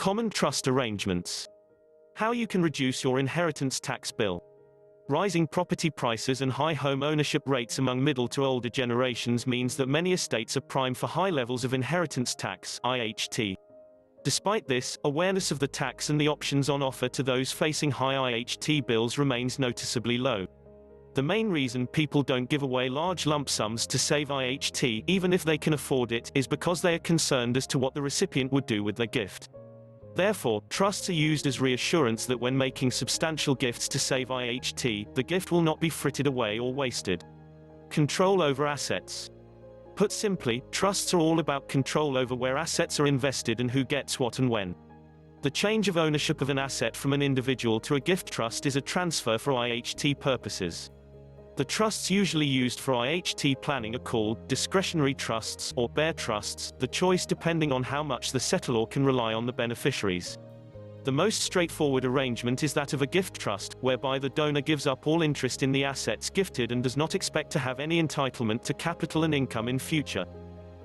Common trust arrangements. How you can reduce your inheritance tax bill. Rising property prices and high home ownership rates among middle to older generations means that many estates are prime for high levels of inheritance tax (IHT). Despite this, awareness of the tax and the options on offer to those facing high IHT bills remains noticeably low. The main reason people don't give away large lump sums to save IHT, even if they can afford it, is because they are concerned as to what the recipient would do with their gift. Therefore, trusts are used as reassurance that when making substantial gifts to save IHT, the gift will not be frittered away or wasted. Control over assets. Put simply, trusts are all about control over where assets are invested and who gets what and when. The change of ownership of an asset from an individual to a gift trust is a transfer for IHT purposes. The trusts usually used for IHT planning are called discretionary trusts or bare trusts, the choice depending on how much the settlor can rely on the beneficiaries. The most straightforward arrangement is that of a gift trust, whereby the donor gives up all interest in the assets gifted and does not expect to have any entitlement to capital and income in future.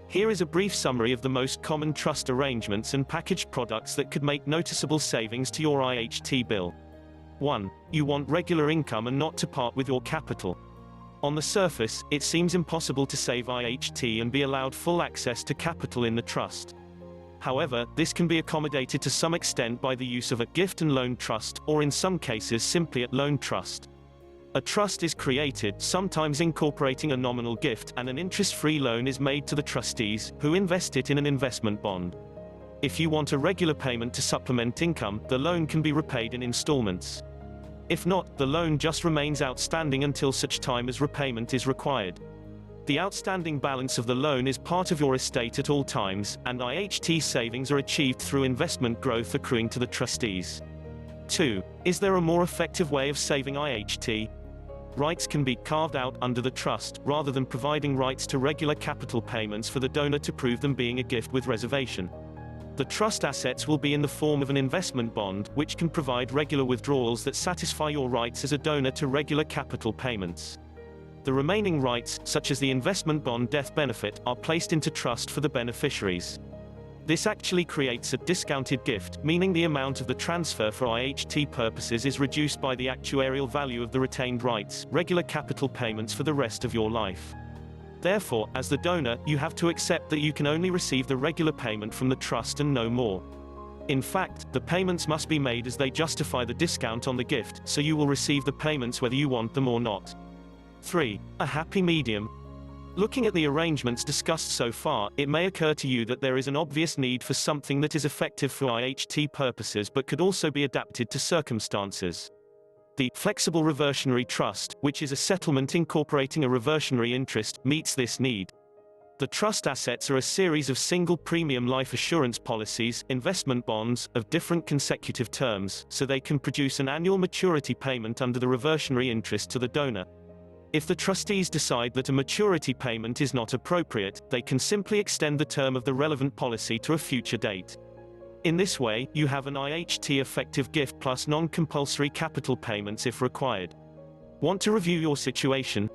Here is a brief summary of the most common trust arrangements and packaged products that could make noticeable savings to your IHT bill. 1. You want regular income and not to part with your capital. On the surface, it seems impossible to save IHT and be allowed full access to capital in the trust. However, this can be accommodated to some extent by the use of a gift and loan trust, or in some cases simply a loan trust. A trust is created, sometimes incorporating a nominal gift, and an interest-free loan is made to the trustees, who invest it in an investment bond. If you want a regular payment to supplement income, the loan can be repaid in installments. If not, the loan just remains outstanding until such time as repayment is required. The outstanding balance of the loan is part of your estate at all times, and IHT savings are achieved through investment growth accruing to the trustees. 2. Is there a more effective way of saving IHT? Rights can be carved out under the trust, rather than providing rights to regular capital payments for the donor to prove them being a gift with reservation. The trust assets will be in the form of an investment bond, which can provide regular withdrawals that satisfy your rights as a donor to regular capital payments. The remaining rights, such as the investment bond death benefit, are placed into trust for the beneficiaries. This actually creates a discounted gift, meaning the amount of the transfer for IHT purposes is reduced by the actuarial value of the retained rights, regular capital payments for the rest of your life. Therefore, as the donor, you have to accept that you can only receive the regular payment from the trust and no more. In fact, the payments must be made as they justify the discount on the gift, so you will receive the payments whether you want them or not. 3. A happy medium. Looking at the arrangements discussed so far, it may occur to you that there is an obvious need for something that is effective for IHT purposes but could also be adapted to circumstances. The flexible reversionary trust, which is a settlement incorporating a reversionary interest, meets this need. The trust assets are a series of single premium life assurance policies, investment bonds, of different consecutive terms, so they can produce an annual maturity payment under the reversionary interest to the donor. If the trustees decide that a maturity payment is not appropriate, they can simply extend the term of the relevant policy to a future date. In this way, you have an IHT effective gift plus non-compulsory capital payments if required. Want to review your situation?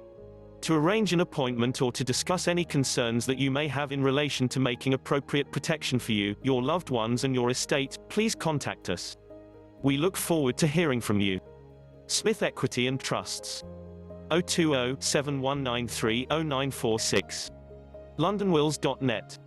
To arrange an appointment or to discuss any concerns that you may have in relation to making appropriate protection for you, your loved ones and your estate, please contact us. We look forward to hearing from you. Smith Equity and Trusts. 020-7193-0946. londonwills.net